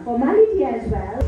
formality as well.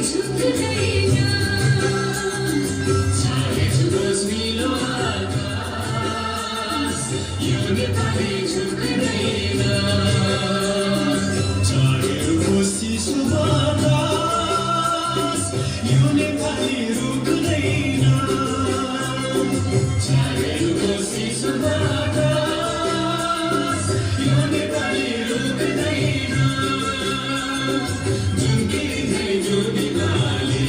झुक्दैन चाहे जुहोस् नीलो आकाश यो नेपाली झुक्दैन चाहे रुखोस् चिसो बतास यो नेपाली रुक्दैन चाहे रुखोस् चिसो बतास यो नेपाली रुक्दैन जुन गीत है जो Nepali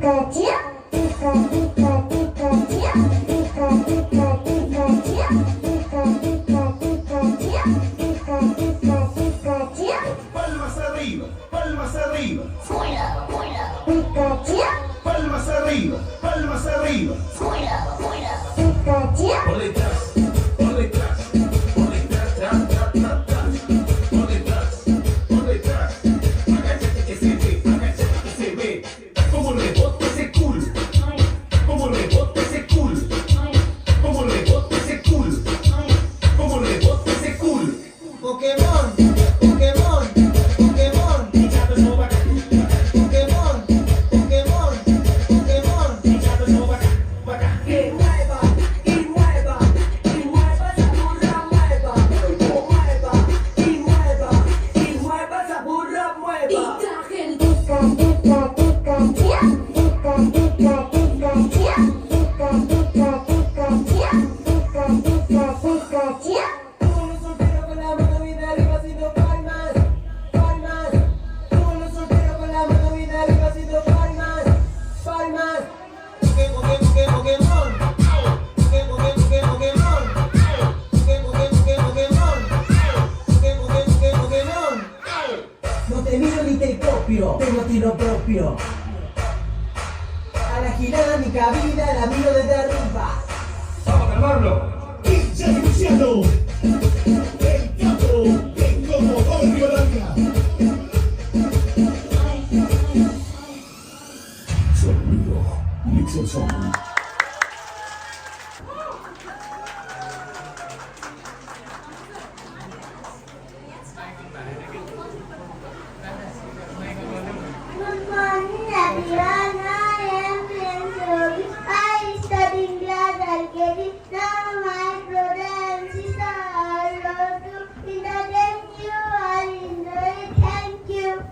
Palmas arriba, palmas arriba. Fuera, fuera. Palmas arriba, palmas arriba. Fuera, fuera. Por detrás, por detrás, por detrás, tras, tras, tras, tras. Por detrás, por detrás. Agáchate que se ve, agáchate que se ve. Como rebota ese culo. Como rebota ese culo. Como rebota ese culo. Como rebota ese culo. Pokémon, Pokémon, Pokémon. Pokémon, Pokémon, Pokémon. Y mueva, y mueva, y mueva esa burra, mueva. Mueva, y mueva, y mueva esa burra, mueva. Y traje el Como los solteros con la mano bien arriba haciendo palmas, palmas. Como los solteros con la mano bien arriba haciendo palmas, palmas. Pokémon, Pokémon. Pokémon, Pokémon. Pokémon. No te miro ni te copio, tengo tiro propio. A la girada mi cabida la miro desde arriba. Vamos a calmarlo. Pincha Luciano, el capo, el Comodoro Rivadavia. Sonido, Mixer Sound. Good morning, everyone. I am Prince. I study in class LKG. Now my brother and sister are allowed to entertain you or enjoy. Thank you.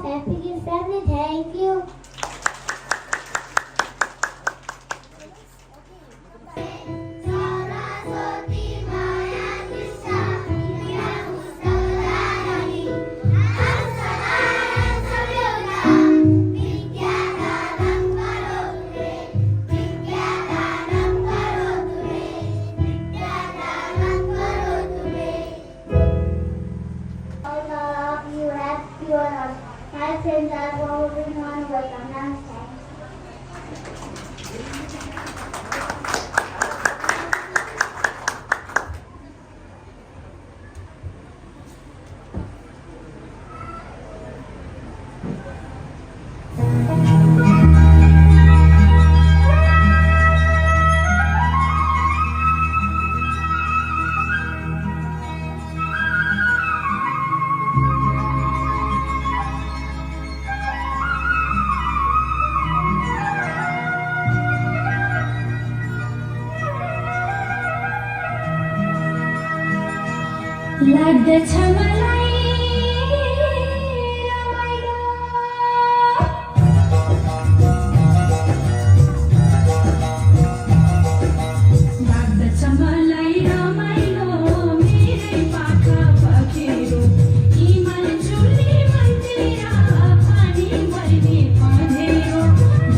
Happy Kids family. Thank you. My friends are moving on with nonsense. लाग्दछ मलाई रमाइलो लाग्दछ मलाई रमाइलो मेरै पाखा पखेरो हिमाल चुली मन्दिर पानी भर्ने पँधेरो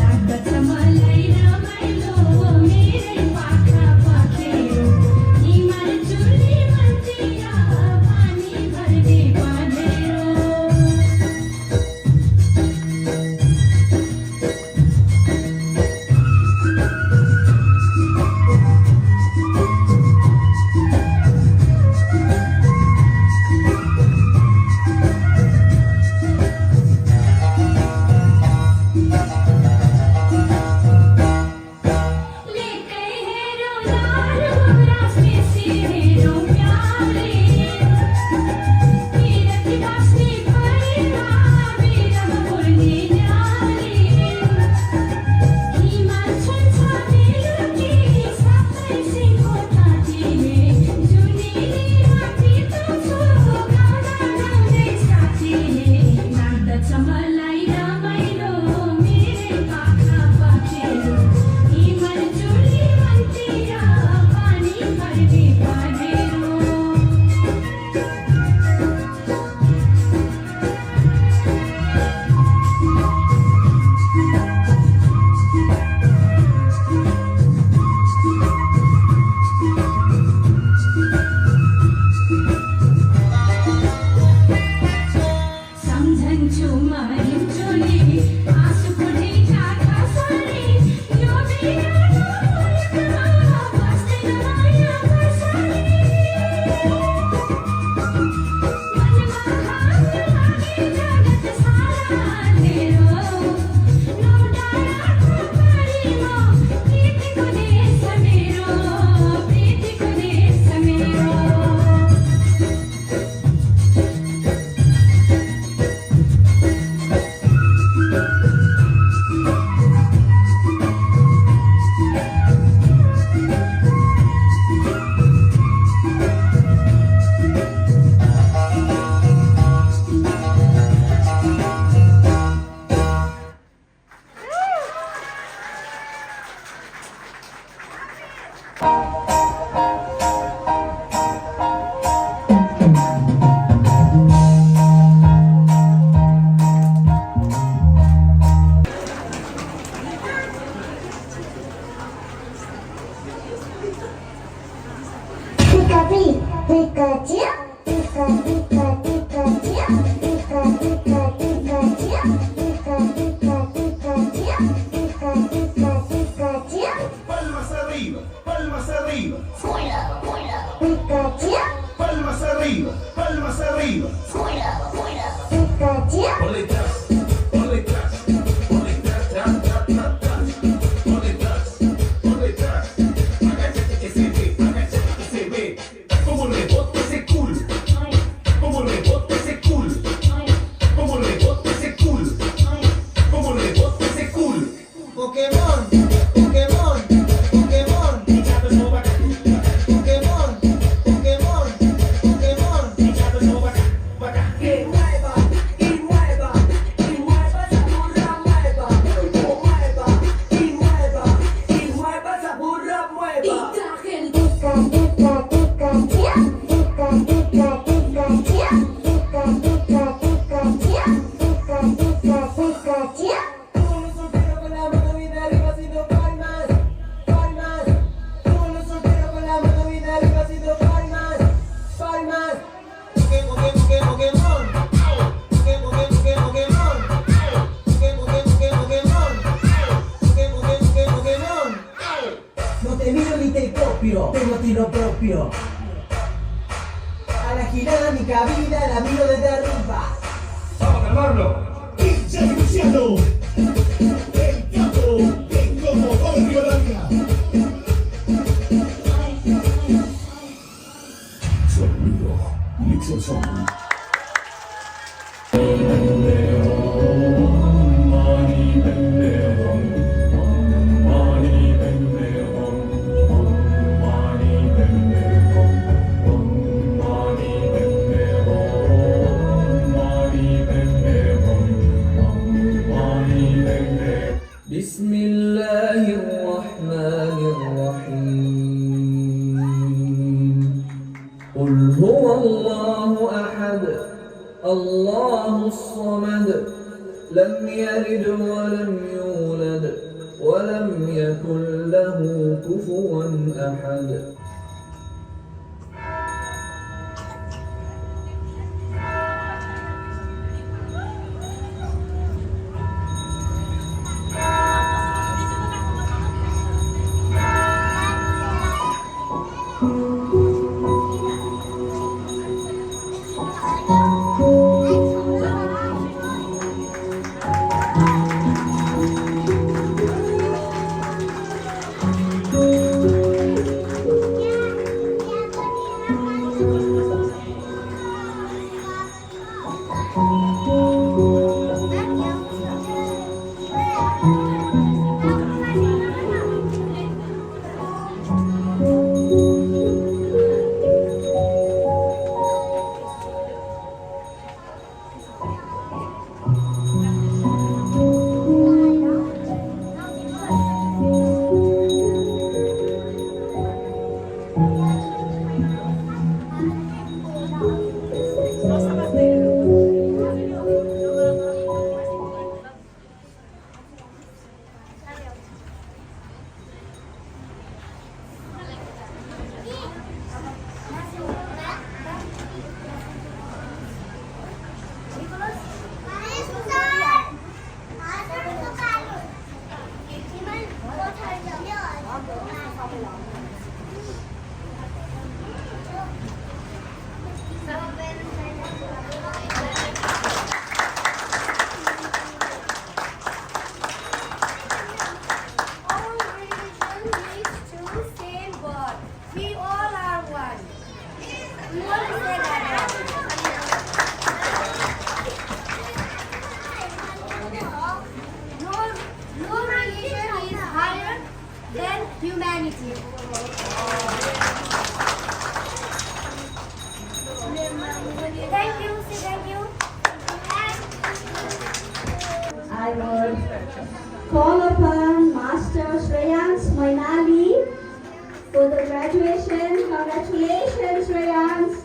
लाग्दछ मलाई रमाइलो मेरै पाखा पखेरो हिमाल चुली मन्दिर पानी भर्ने पँधेरो लेकै हेरौ लाल गुराँसले सिरेरौ प्याले किरती बाँच्ने भएमा बिरम उड्ने न्याले हिमाल छन्छ बेलुकी सबै सिंहको तातीले जुनेली माथि तुछु गाउँदा गाउँदै साथीले लाग्दछ मलाई रमाइलो मेरै पाखा पखेरो हिमाल चुली मन्दिर पानी भर्ने पँधेरो सम्झन्छु म हिउँचोली आँसुको ढिका खसाली यो बिरानो मुलुकमा बस्दैन माया बसाली मनमा घाम लागे जगत सारा अँधेरो नौ डाँडाको पारीमा प्रीतिको देश मेरो प्रीतिको देश मेरो Pikachu, Pika, Pika, Pikachu, Pika, Pika, Pikachu, Pika, Pika, Pikachu, Pika, Pika, Pikachu, Palmas arriba, palmas arriba. Pikachu, Palmas arriba, palmas arriba. Pikachu, Por detrás, por detrás, por detrás, tras, tras, tras, tras. Por detrás, por detrás. Agáchate que se ve, agáchate que se ve. Como rebota ese culo, como rebota ese culo, como rebota ese culo, como rebota ese culo. Pokémon, Pokémon, Pokémon, Pokémon, Pokémon, Pokémon. Que mueva, y mueva, propio. A la girada mi cabina la miro desde arriba. Vamos a calmarlo. Hincha y Luciano. El capo. Vengo motor Rivadavia. Sonido. Mixer Sound. بسم الله الرحمن الرحيم قل هو الله أحد الله الصمد لم يلد ولم يولد ولم يكن له كفوا أحد Humanity. Thank you, say thank you. I would call upon Master Shreyans Mainali for the graduation. Congratulations, Shreyans.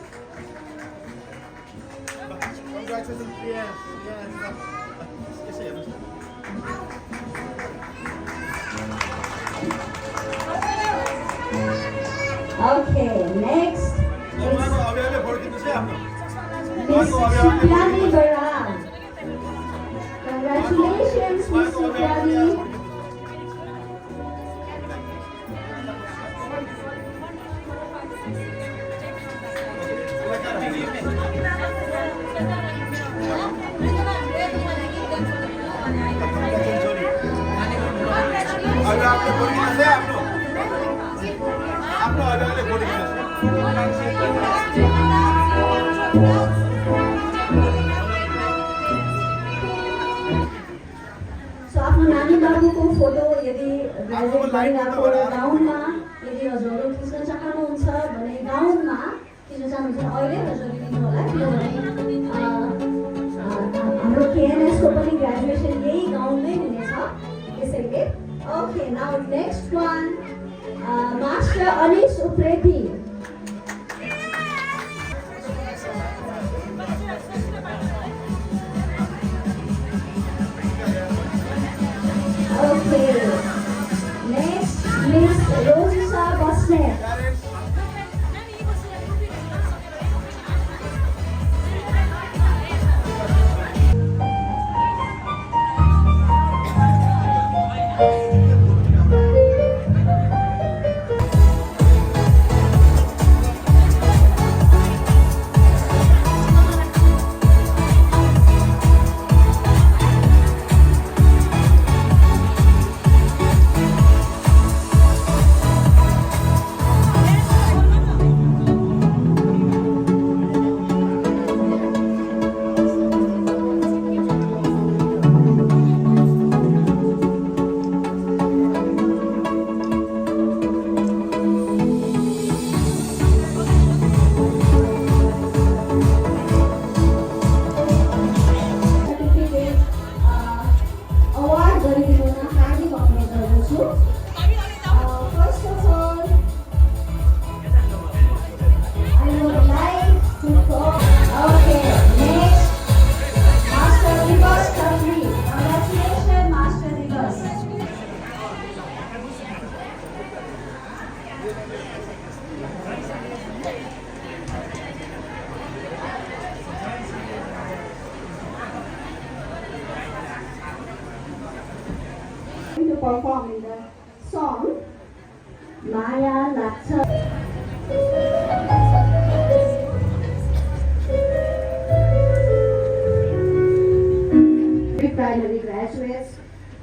Okay, next is Miss Supriani Baran. Congratulations, Miss Supriani. So आफ्नो नानी बाबुको photo यदि graduate भइरहेको गाउँमा यदि हजुरहरू खिच्न चाहनुहुन्छ भने गाउँमा खिच्न चाहनुहुन्छ अहिले हजुरले दिनु होला किनभने हाम्रो केएनएसको पनि ग्रेजुएसन यही गाउँमै हुनेछ त्यसैले okay now next one master Anish Upreti Okay. Next, Miss Rosa Bosnet. perform the song Maya Laksa. Primary graduates,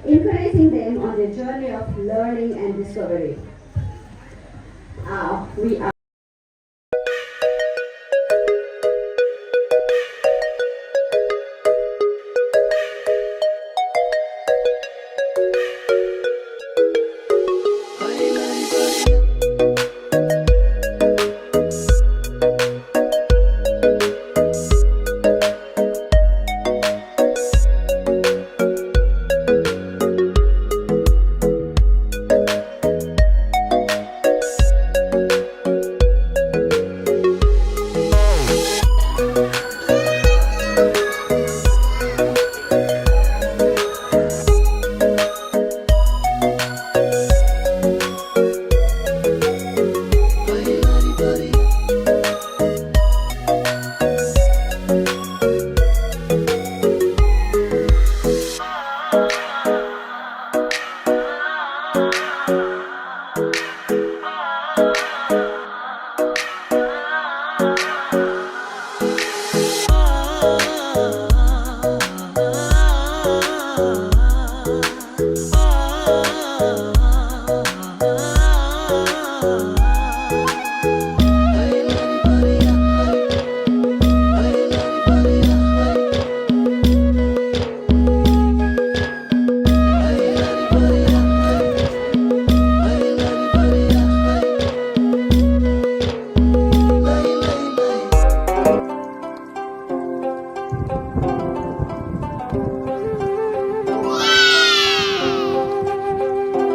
encouraging them on their journey of learning and discovery. We are